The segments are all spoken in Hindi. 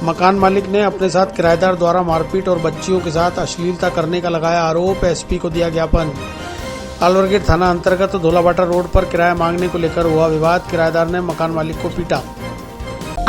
मकान मालिक ने अपने साथ किराएदार द्वारा मारपीट और बच्चियों के साथ अश्लीलता करने का लगाया आरोप। एसपी को दिया ज्ञापन। अलवर गेट थाना अंतर्गत धोलाबाटा रोड पर किराया मांगने को लेकर हुआ विवाद। किराएदार ने मकान मालिक को पीटा।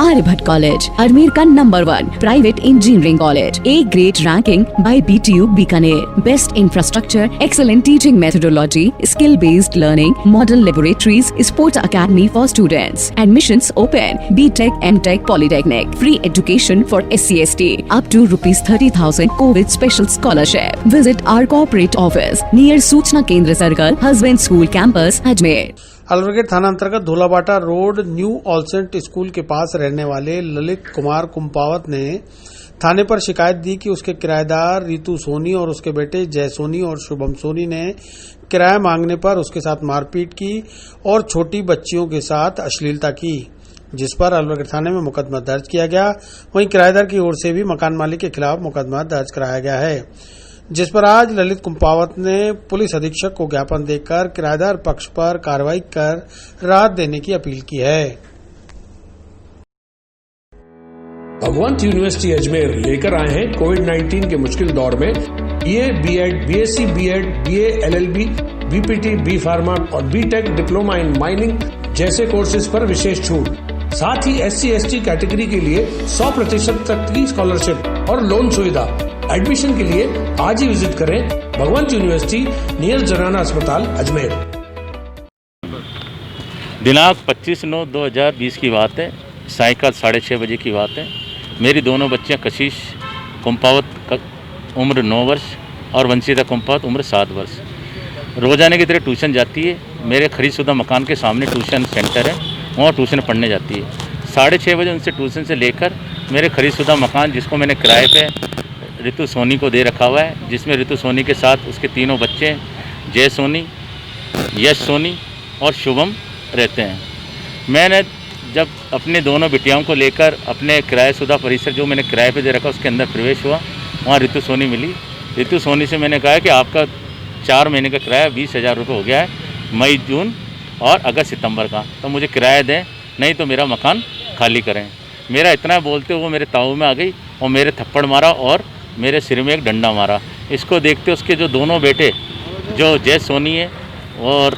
आर्यभट्ट कॉलेज अजमेर का number 1 private engineering college, A grade ranking by BTU Bikaner, best infrastructure, excellent teaching methodology, skill based learning, model laboratories, sports academy for students, admissions open, BTech, MTech, polytechnic, free education for SC/ST, up to ₹30,000 covid special scholarship. Visit our corporate office near सूचना केंद्र circle, husband school campus, Ajmer. Alwar gate थाना अंतर्गत Dholabata road new all saint school के पास रहने वाले ललित कुमार कुंपावत ने थाने पर शिकायत दी कि उसके किराएदार रितु सोनी और उसके बेटे जय सोनी और शुभम सोनी ने किराया मांगने पर उसके साथ मारपीट की और छोटी बच्चियों के साथ अश्लीलता की, जिस पर अलवर गेट थाने में मुकदमा दर्ज किया गया। वहीं किराएदार की ओर से भी मकान मालिक के खिलाफ मुकदमा दर्ज कराया गया है, जिस पर आज ललित कुंपावत ने पुलिस अधीक्षक को ज्ञापन देकर किराएदार पक्ष पर कार्रवाई कर राहत देने की अपील की है। भगवंत यूनिवर्सिटी अजमेर लेकर आए हैं कोविड-19 के मुश्किल दौर में BA, B.Ed, BSc, B.Ed, BA, LLB, BPT, B pharma और BTech डिप्लोमा इन माइनिंग जैसे कोर्सेज पर विशेष छूट। साथ ही SC/ST कैटेगरी के लिए 100% तक की स्कॉलरशिप और लोन सुविधा। एडमिशन के लिए आज ही विजिट करें भगवंत यूनिवर्सिटी नियर जनाना अस्पताल अजमेर। दिनांक 25/9/2020 की बात है। सायंकाल 6:30 बजे की बात है। मेरी दोनों बच्चियां कशिश कुंपावत का उम्र 9 वर्ष और वंशिता कुंपावत उम्र 7 वर्ष रोजाना की तरह ट्यूशन जाती है। मेरे खरीदशुदा मकान के सामने ट्यूशन सेंटर है, वहाँ ट्यूशन पढ़ने जाती है। 6:30 बजे उनसे ट्यूशन से लेकर मेरे खरीदशुदा मकान, जिसको मैंने किराए पे रितु सोनी को दे रखा हुआ है, जिसमें रितु सोनी के साथ उसके तीनों बच्चे जय सोनी, यश सोनी और शुभम रहते हैं। मैंने जब अपने दोनों बिटियाओं को लेकर अपने किराएशुदा परिसर जो मैंने किराए पे दे रखा उसके अंदर प्रवेश हुआ, वहाँ रितु सोनी मिली। रितु सोनी से मैंने कहा कि आपका 4 महीने का किराया 20,000 रुपये हो गया है, मई, जून और अगस्त, सितंबर का, तो मुझे किराया दें, नहीं तो मेरा मकान खाली करें। मेरा इतना बोलते हुए मेरे ताऊ में आ गई और मेरे थप्पड़ मारा और मेरे सिर में एक डंडा मारा। इसको देखते उसके जो दोनों बेटे जो जय सोनी है और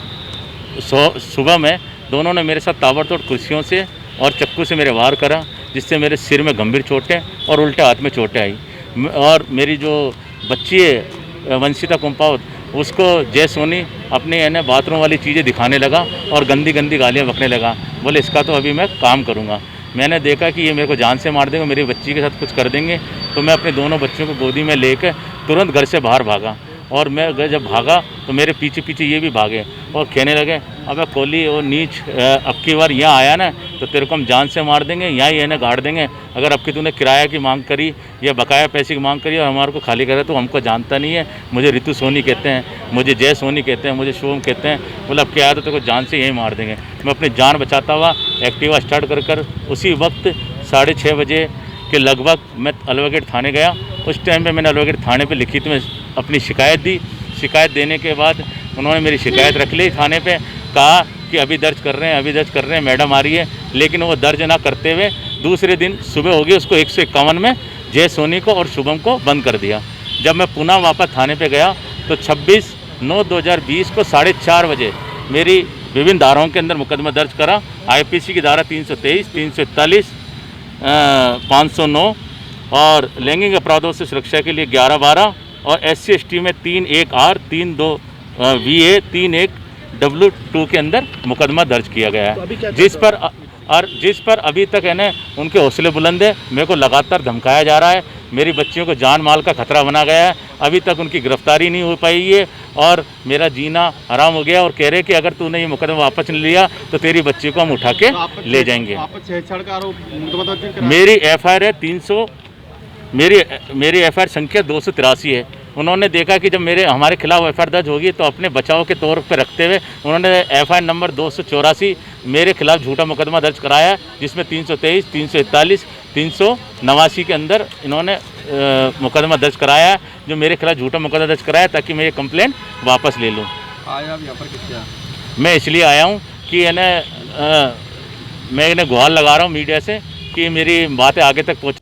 शुभम है, दोनों ने मेरे साथ ताबड़तोड़ कुर्सियों से और चक्कू से मेरे वार करा, जिससे मेरे सिर में गंभीर चोटें और उल्टे हाथ में चोटें आई। और मेरी जो बच्ची है वंशिता कुंपावत, उसको जय सोनी अपने बाथरूम वाली चीज़ें दिखाने लगा और गंदी गंदी गालियाँ बकने लगा। बोले इसका तो अभी मैं काम करूँगा। मैंने देखा कि ये मेरे को जान से मार देंगे, मेरी बच्ची के साथ कुछ कर देंगे, तो मैं अपने दोनों बच्चों को गोदी में लेकर तुरंत घर से बाहर भागा। और मैं जब भागा तो मेरे पीछे पीछे ये भी भागे और कहने लगे, अबे कोली और नीच, अब की बार यहाँ आया ना तो तेरे को हम जान से मार देंगे, यहाँ ही इन्हें गाड़ देंगे। अगर अब की तूने किराया की मांग करी या बकाया पैसे की मांग करी और हमारे को खाली करे तो हमको जानता नहीं है। मुझे रितु सोनी कहते हैं, मुझे जय सोनी कहते हैं, मुझे शुभम कहते हैं। बोले अब क्या आया तो तेरे को जान से यहीं मार देंगे। मैं अपनी जान बचाता हुआ एक्टिवा स्टार्ट कर उसी वक्त 6:30 बजे के लगभग मैं अलवर गेट थाने गया। उस टाइम पे मैंने अलवर गेट थाने पे लिखित में अपनी शिकायत दी। शिकायत देने के बाद उन्होंने मेरी शिकायत रख ली थाने पे, कहा कि अभी दर्ज कर रहे हैं, मैडम आ रही है। लेकिन वो दर्ज ना करते हुए दूसरे दिन सुबह हो गई, उसको 151 में जय सोनी को और शुभम को बंद कर दिया। जब मैं पुनः वापस थाने पे गया तो 26/9/2020 को 4:30 बजे मेरी विभिन्न धाराओं के अंदर मुकदमा दर्ज करा। IPC की धारा 323, 341, 509 और लैंगिक अपराधों से सुरक्षा के लिए 11/12 और SC/ST में 3(1)R, 3(2)VA, 3(1)W2 के अंदर मुकदमा दर्ज किया गया है, जिस पर अभी तक है ना उनके हौसले बुलंद है। मेरे को लगातार धमकाया जा रहा है, मेरी बच्चियों को जान माल का खतरा बना गया है। अभी तक उनकी गिरफ्तारी नहीं हो पाई है और मेरा जीना हराम हो गया। और कह रहे कि अगर तूने ये मुकदमा वापस नहीं लिया तो तेरी बच्ची को हम उठा के ले जाएंगे। मेरी FIR है 300, मेरी FIR संख्या 283 है। उन्होंने देखा कि जब हमारे खिलाफ FIR दर्ज होगी तो अपने बचाव के तौर पर रखते हुए उन्होंने FIR नंबर 284 मेरे खिलाफ झूठा मुकदमा दर्ज कराया, जिसमें 323, 341, 389 के अंदर इन्होंने मुकदमा दर्ज कराया, जो मेरे खिलाफ झूठा मुकदमा दर्ज कराया ताकि मैं ये कंप्लेंट वापस ले लूँ। आया यहाँ पर किससे? मैं इसलिए आया हूँ कि मैं इन्हें गुहार लगा रहा हूँ मीडिया से कि मेरी बातें आगे तक पहुँच